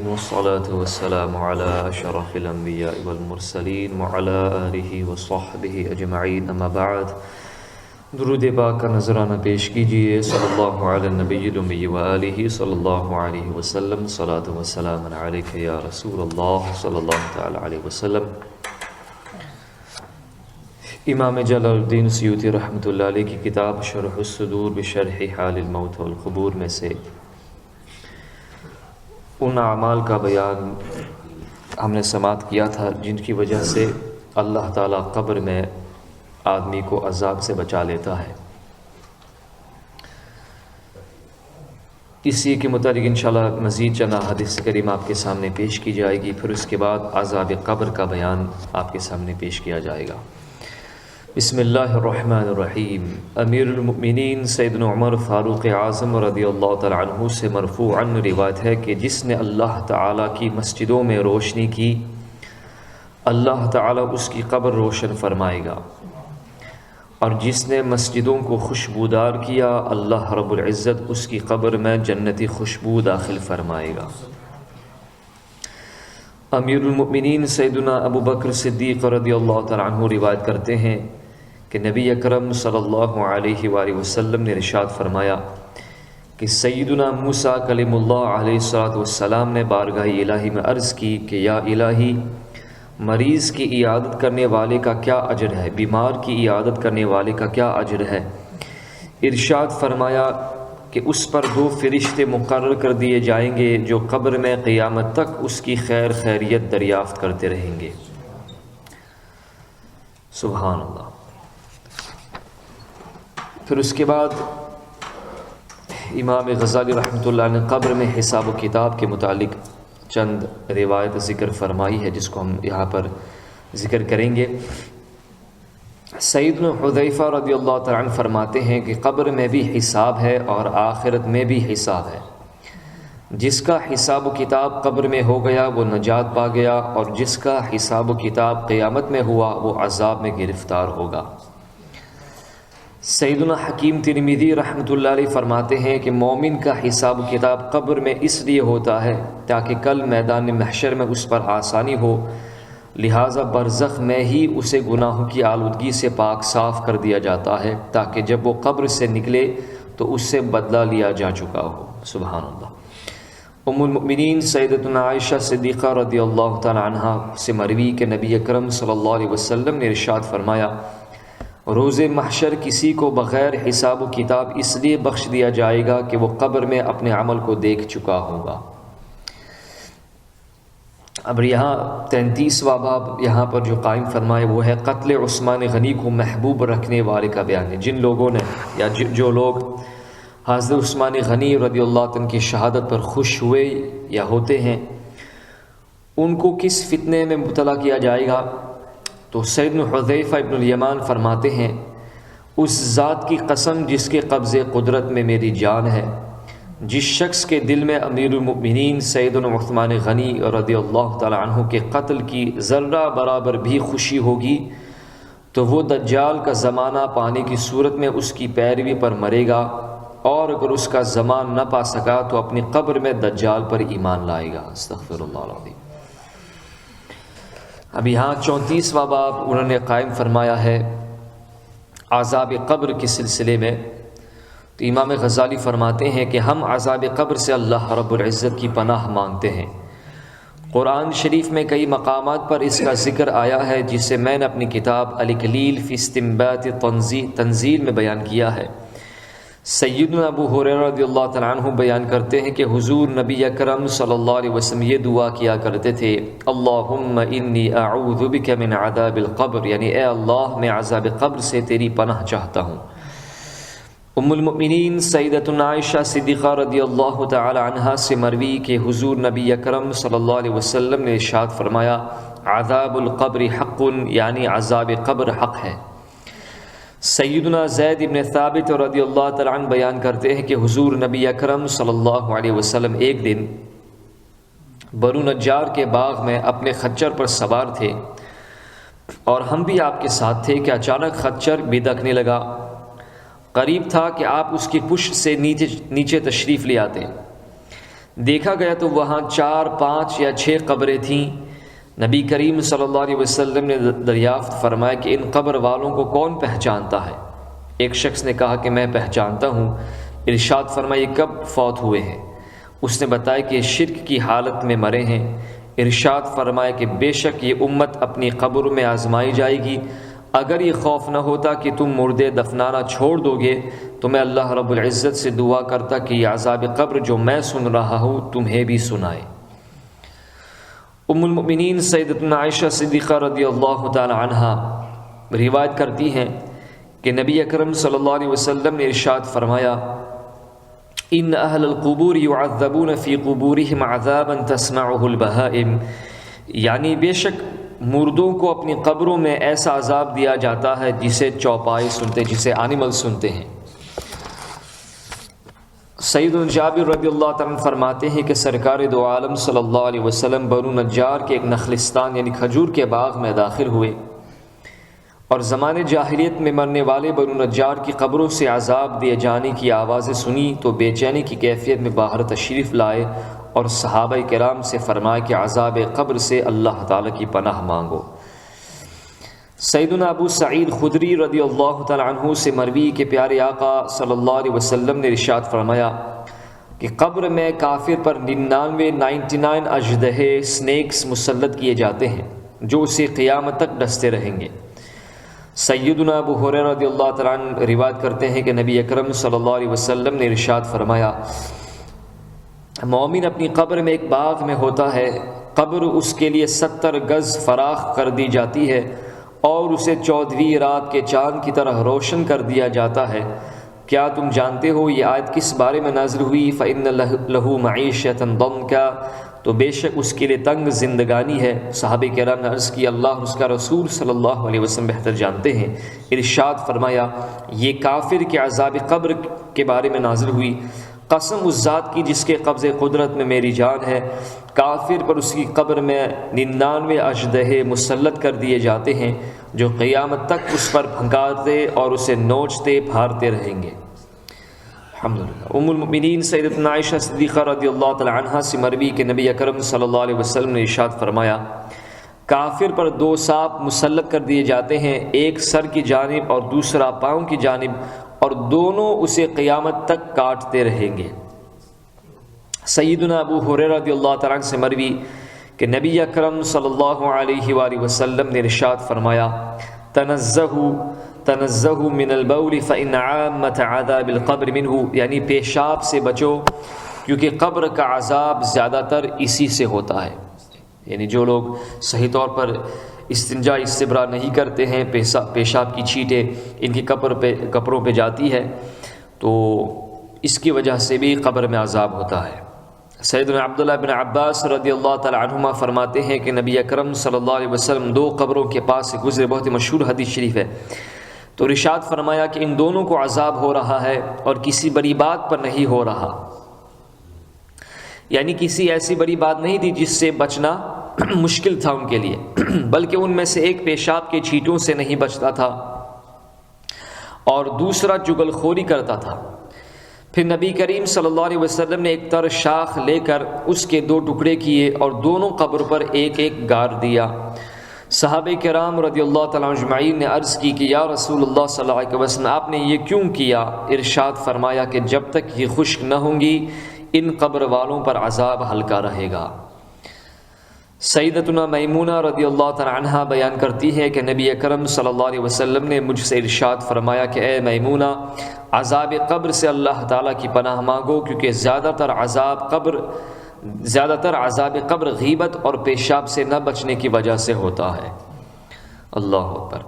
العالمين والصلاة والسلام على أشرف الأنبياء والمرسلين وعلى آله وصحبه أجمعين اما بعد درود پاک کا نذرانہ پیش کیجیے صلی اللہ علی النبی الأمی وآلہ صلی اللہ علیہ وسلم صلاۃ وسلام علیک یا رسول اللہ صلی اللہ تعالی علیہ وسلم۔ امام جلال الدین سیوطی رحمۃ اللہ علیہ کی کتاب شرح الصدور بشرح حال الموت والقبور میں سے ان اعمال کا بیان ہم نے سماعت کیا تھا جن کی وجہ سے اللہ تعالیٰ قبر میں آدمی کو عذاب سے بچا لیتا ہے۔ اسی کے متعلق انشاءاللہ مزید چند حدیث کریم آپ کے سامنے پیش کی جائے گی، پھر اس کے بعد عذاب قبر کا بیان آپ کے سامنے پیش کیا جائے گا۔ بسم اللہ الرحمن الرحیم۔ امیر المؤمنین سیدنا عمر فاروق اعظم رضی اللہ تعالیٰ عنہ سے مرفوعاً روایت ہے کہ جس نے اللہ تعالیٰ کی مسجدوں میں روشنی کی اللہ تعالیٰ اس کی قبر روشن فرمائے گا، اور جس نے مسجدوں کو خوشبودار کیا اللہ رب العزت اس کی قبر میں جنتی خوشبو داخل فرمائے گا۔ امیر المؤمنین سیدنا ابو بکر صدیق رضی اللہ تعالیٰ عنہ روایت کرتے ہیں کہ نبی اکرم صلی اللہ علیہ وآلہ وسلم نے ارشاد فرمایا کہ سیدنا موسیٰ کلیم اللہ علیہ السلام نے بارگاہ الہی میں عرض کی کہ یا الہی، مریض کی عیادت کرنے والے کا کیا اجر ہے، بیمار کی عیادت کرنے والے کا کیا اجر ہے۔ ارشاد فرمایا کہ اس پر 2 فرشتے مقرر کر دیے جائیں گے جو قبر میں قیامت تک اس کی خیر خیریت دریافت کرتے رہیں گے۔ سبحان اللہ۔ پھر اس کے بعد امام غزالی رحمۃ اللہ نے قبر میں حساب و کتاب کے متعلق چند روایت ذکر فرمائی ہے جس کو ہم یہاں پر ذکر کریں گے۔ سیدنا حذیفہ رضی اللہ تعالیٰ عنہ فرماتے ہیں کہ قبر میں بھی حساب ہے اور آخرت میں بھی حساب ہے۔ جس کا حساب و کتاب قبر میں ہو گیا وہ نجات پا گیا، اور جس کا حساب و کتاب قیامت میں ہوا وہ عذاب میں گرفتار ہوگا۔ سیدنا حکیم ترمذی رحمۃ اللہ علیہ فرماتے ہیں کہ مومن کا حساب و کتاب قبر میں اس لیے ہوتا ہے تاکہ کل میدان محشر میں اس پر آسانی ہو، لہٰذا برزخ میں ہی اسے گناہوں کی آلودگی سے پاک صاف کر دیا جاتا ہے تاکہ جب وہ قبر سے نکلے تو اس سے بدلہ لیا جا چکا ہو۔ سبحان اللہ۔ ام المؤمنین سیدتنا عائشہ صدیقہ رضی اللہ تعالی عنہا سے مروی کہ نبی اکرم صلی اللہ علیہ وسلم نے ارشاد فرمایا روز محشر کسی کو بغیر حساب و کتاب اس لیے بخش دیا جائے گا کہ وہ قبر میں اپنے عمل کو دیکھ چکا ہوگا۔ اب یہاں 33واں باب یہاں پر جو قائم فرمائے وہ ہے قتل عثمان غنی کو محبوب رکھنے والے کا بیان ہے۔ جن لوگوں نے یا جو لوگ حضرت عثمان غنی رضی اللہ عنہ کی شہادت پر خوش ہوئے یا ہوتے ہیں ان کو کس فتنے میں مبتلا کیا جائے گا؟ تو سیدنا حذیفہ ابن الیمان فرماتے ہیں اس ذات کی قسم جس کے قبض قدرت میں میری جان ہے، جس شخص کے دل میں امیر المؤمنین سیدنا عثمان غنی رضی اللہ تعالی عنہ کے قتل کی ذرہ برابر بھی خوشی ہوگی تو وہ دجال کا زمانہ پانے کی صورت میں اس کی پیروی پر مرے گا، اور اگر اس کا زمان نہ پا سکا تو اپنی قبر میں دجال پر ایمان لائے گا۔ استغفر اللہ العظیم۔ اب یہاں 34واں باب انہوں نے قائم فرمایا ہے عذاب قبر کے سلسلے میں۔ تو امام غزالی فرماتے ہیں کہ ہم عذاب قبر سے اللہ رب العزت کی پناہ مانگتے ہیں۔ قرآن شریف میں کئی مقامات پر اس کا ذکر آیا ہے جسے میں نے اپنی کتاب الکلیل فی استنباط تنزیل میں بیان کیا ہے۔ سیدنا ابو ہریرہ رضی اللہ تعالیٰ عنہ بیان کرتے ہیں کہ حضور نبی اکرم صلی اللہ علیہ وسلم یہ دعا کیا کرتے تھے اللہم انی اعوذ بک من عذاب القبر، یعنی اے اللہ میں عذاب قبر سے تیری پناہ چاہتا ہوں۔ ام المؤمنین سیدتنا عائشہ صدیقہ رضی اللہ تعالی عنہا سے مروی کہ حضور نبی اکرم صلی اللہ علیہ وسلم نے ارشاد فرمایا عذاب القبر حق، یعنی عذاب قبر حق ہے۔ سیدنا زید ابن ثابت رضی اللہ تعالی عنہ بیان کرتے ہیں کہ حضور نبی اکرم صلی اللہ علیہ وسلم ایک دن بنو نجار کے باغ میں اپنے خچر پر سوار تھے اور ہم بھی آپ کے ساتھ تھے کہ اچانک خچر بدکنے لگا۔ قریب تھا کہ آپ اس کی پشت سے نیچے تشریف لے آتے، دیکھا گیا تو وہاں 4 5 یا 6 قبریں تھیں۔ نبی کریم صلی اللہ علیہ وسلم نے دریافت فرمایا کہ ان قبر والوں کو کون پہچانتا ہے؟ ایک شخص نے کہا کہ میں پہچانتا ہوں۔ ارشاد فرمایا یہ کب فوت ہوئے ہیں؟ اس نے بتایا کہ شرک کی حالت میں مرے ہیں۔ ارشاد فرمایا کہ بے شک یہ امت اپنی قبر میں آزمائی جائے گی، اگر یہ خوف نہ ہوتا کہ تم مردے دفنانا چھوڑ دو گے تو میں اللہ رب العزت سے دعا کرتا کہ یہ عذاب قبر جو میں سن رہا ہوں تمہیں بھی سنائے۔ ام المؤمنین سیدتنا عائشہ صدیقہ رضی اللہ تعالی عنہا روایت کرتی ہیں کہ نبی اکرم صلی اللہ علیہ وسلم نے ارشاد فرمایا ان اہل القبور یعذبون فی قبورہم عذابا تسمعہ البہائم، یعنی بے شک مردوں کو اپنی قبروں میں ایسا عذاب دیا جاتا ہے جسے چوپائے سنتے، جسے اینیمل سنتے ہیں۔ سیدنا جابر رضی اللہ تعالیٰ فرماتے ہیں کہ سرکار دو عالم صلی اللہ علیہ وسلم بنو نجار کے ایک نخلستان یعنی کھجور کے باغ میں داخل ہوئے اور زمانے جاہلیت میں مرنے والے بنو نجار کی قبروں سے عذاب دیے جانے کی آوازیں سنی تو بے چینی کی کیفیت میں باہر تشریف لائے اور صحابہ کرام سے فرمایا کہ عذاب قبر سے اللہ تعالیٰ کی پناہ مانگو۔ سیدنا ابو سعید خدری رضی اللہ تعالیٰ عنہ سے مروی کہ پیارے آقا صلی اللہ علیہ وسلم نے ارشاد فرمایا کہ قبر میں کافر پر 99 اژدہے سنیکس مسلط کیے جاتے ہیں جو اسے قیامت تک ڈستے رہیں گے۔ سیدنا ابو ہریرہ رضی اللہ تعالیٰ عنہ روایت کرتے ہیں کہ نبی اکرم صلی اللہ علیہ وسلم نے ارشاد فرمایا مومن اپنی قبر میں ایک باغ میں ہوتا ہے، قبر اس کے لیے 70 گز فراخ کر دی جاتی ہے اور اسے 14ویں رات کے چاند کی طرح روشن کر دیا جاتا ہے۔ کیا تم جانتے ہو یہ آیت کس بارے میں نازل ہوئی؟ فَإِنَّ لَهُ مَعِيشَةً ضَنْكَ، تو بے شک اس کے لیے تنگ زندگانی ہے۔ صحابہ کرام نے عرض کی اللہ اس کا رسول صلی اللہ علیہ وسلم بہتر جانتے ہیں۔ ارشاد فرمایا یہ کافر کے عذاب قبر کے بارے میں نازل ہوئی۔ قسم اس ذات کی جس کے قبض قدرت میں میری جان ہے، کافر پر اس کی قبر میں 99 اژدہے مسلط کر دیے جاتے ہیں جو قیامت تک اس پر پھنکارتے اور اسے نوچتے پھاڑتے رہیں گے۔ الحمدللہ۔ ام المؤمنین سیدتنا عائشہ صدیقہ رضی اللہ تعالی عنہا سے مروی کہ نبی اکرم صلی اللہ علیہ وسلم نے ارشاد فرمایا کافر پر 2 سانپ مسلط کر دیے جاتے ہیں، ایک سر کی جانب اور دوسرا پاؤں کی جانب، اور دونوں اسے قیامت تک کاٹتے رہیں گے۔ سیدنا ابو ہریرہ رضی اللہ تعالیٰ عنہ سے مروی کہ نبی اکرم صلی اللہ علیہ وآلہ وسلم نے ارشاد فرمایا تنزہوا من البول فإن عامة عذاب القبر منہ، یعنی پیشاب سے بچو کیونکہ قبر کا عذاب زیادہ تر اسی سے ہوتا ہے۔ یعنی جو لوگ صحیح طور پر استنجا استبرا نہیں کرتے ہیں، پیشاب کی چھینٹیں ان کی کپڑوں پہ جاتی ہے تو اس کی وجہ سے بھی قبر میں عذاب ہوتا ہے۔ سیدنا عبداللہ بن عباس رضی اللہ تعالی عنہما فرماتے ہیں کہ نبی اکرم صلی اللہ علیہ وسلم 2 قبروں کے پاس سے گزرے، بہت ہی مشہور حدیث شریف ہے، تو ارشاد فرمایا کہ ان دونوں کو عذاب ہو رہا ہے اور کسی بڑی بات پر نہیں ہو رہا، یعنی کسی ایسی بڑی بات نہیں تھی جس سے بچنا مشکل تھا ان کے لیے، بلکہ ان میں سے ایک پیشاب کے چھینٹوں سے نہیں بچتا تھا اور دوسرا چغل خوری کرتا تھا۔ پھر نبی کریم صلی اللہ علیہ وسلم نے ایک تر شاخ لے کر اس کے 2 ٹکڑے کیے اور دونوں قبر پر ایک ایک گار دیا۔ صحابہ کرام رضی اللہ تعالیٰ اجمعین نے عرض کی کہ یا رسول اللہ صلی اللہ علیہ وسلم آپ نے یہ کیوں کیا؟ ارشاد فرمایا کہ جب تک یہ خشک نہ ہوں گی ان قبر والوں پر عذاب ہلکا رہے گا۔ سیدتنا میمونہ رضی اللہ تعالی عنہا بیان کرتی ہے کہ نبی اکرم صلی اللہ علیہ وسلم نے مجھ سے ارشاد فرمایا کہ اے میمونہ عذاب قبر سے اللہ تعالیٰ کی پناہ مانگو کیونکہ زیادہ تر عذاب قبر غیبت اور پیشاب سے نہ بچنے کی وجہ سے ہوتا ہے۔ اللہ اکبر۔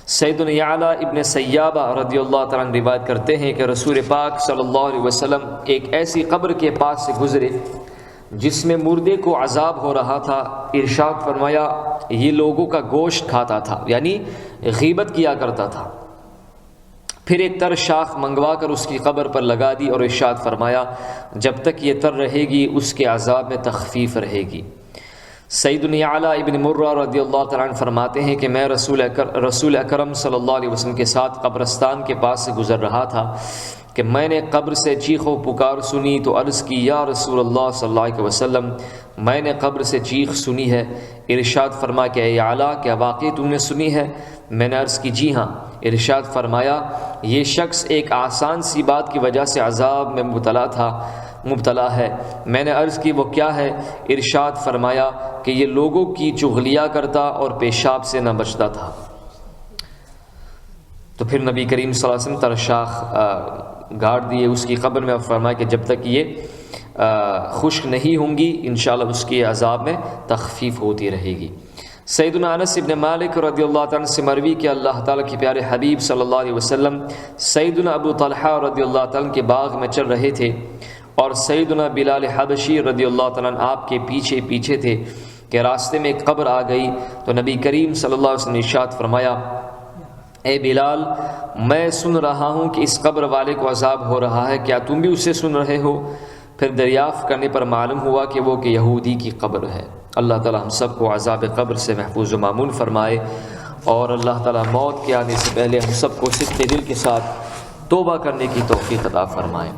سیدنا یعلا ابن سیابہ رضی اللہ تعالیٰ عنہ روایت کرتے ہیں کہ رسول پاک صلی اللہ علیہ وسلم ایک ایسی قبر کے پاس سے گزرے جس میں مردے کو عذاب ہو رہا تھا۔ ارشاد فرمایا یہ لوگوں کا گوشت کھاتا تھا، یعنی غیبت کیا کرتا تھا۔ پھر ایک تر شاخ منگوا کر اس کی قبر پر لگا دی اور ارشاد فرمایا جب تک یہ تر رہے گی اس کے عذاب میں تخفیف رہے گی۔ سیدنا یعلا ابن مرہ رضی اللہ تعالیٰ عنہ فرماتے ہیں کہ میں رسول اکرم صلی اللہ علیہ وسلم کے ساتھ قبرستان کے پاس سے گزر رہا تھا، کہ میں نے قبر سے چیخ و پکار سنی تو عرض کی یا رسول اللہ صلی اللہ علیہ وسلم میں نے قبر سے چیخ سنی ہے۔ ارشاد فرما کہ اے اعلیٰ کیا واقعی تم نے سنی ہے؟ میں نے عرض کی جی ہاں۔ ارشاد فرمایا یہ شخص ایک آسان سی بات کی وجہ سے عذاب میں مبتلا ہے۔ میں نے عرض کی وہ کیا ہے؟ ارشاد فرمایا کہ یہ لوگوں کی چغلیاں کرتا اور پیشاب سے نہ بچتا تھا۔ تو پھر نبی کریم صلی اللہ علیہ وسلم ترشاخ گاڑ دیے اس کی قبر میں، اور فرمایا کہ جب تک یہ خشک نہیں ہوں گی انشاءاللہ اس کی عذاب میں تخفیف ہوتی رہے گی۔ سیدنا انس ابن مالک رضی اللہ تعالیٰ سے مروی کہ اللہ تعالیٰ کے پیارے حبیب صلی اللہ علیہ وسلم سیدنا ابو طلحہ رضی اللہ تعالیٰ کے باغ میں چل رہے تھے، اور سیدنا بلال حبشی رضی اللہ تعالیٰ آپ کے پیچھے تھے کہ راستے میں ایک قبر آ گئی تو نبی کریم صلی اللہ علیہ وسلم نے ارشاد فرمایا اے بلال میں سن رہا ہوں کہ اس قبر والے کو عذاب ہو رہا ہے، کیا تم بھی اسے سن رہے ہو؟ پھر دریافت کرنے پر معلوم ہوا کہ وہ یہودی کی قبر ہے۔ اللہ تعالی ہم سب کو عذاب قبر سے محفوظ و مامون فرمائے، اور اللہ تعالی موت کے آنے سے پہلے ہم سب کو صدق دل کے ساتھ توبہ کرنے کی توفیق عطا فرمائے۔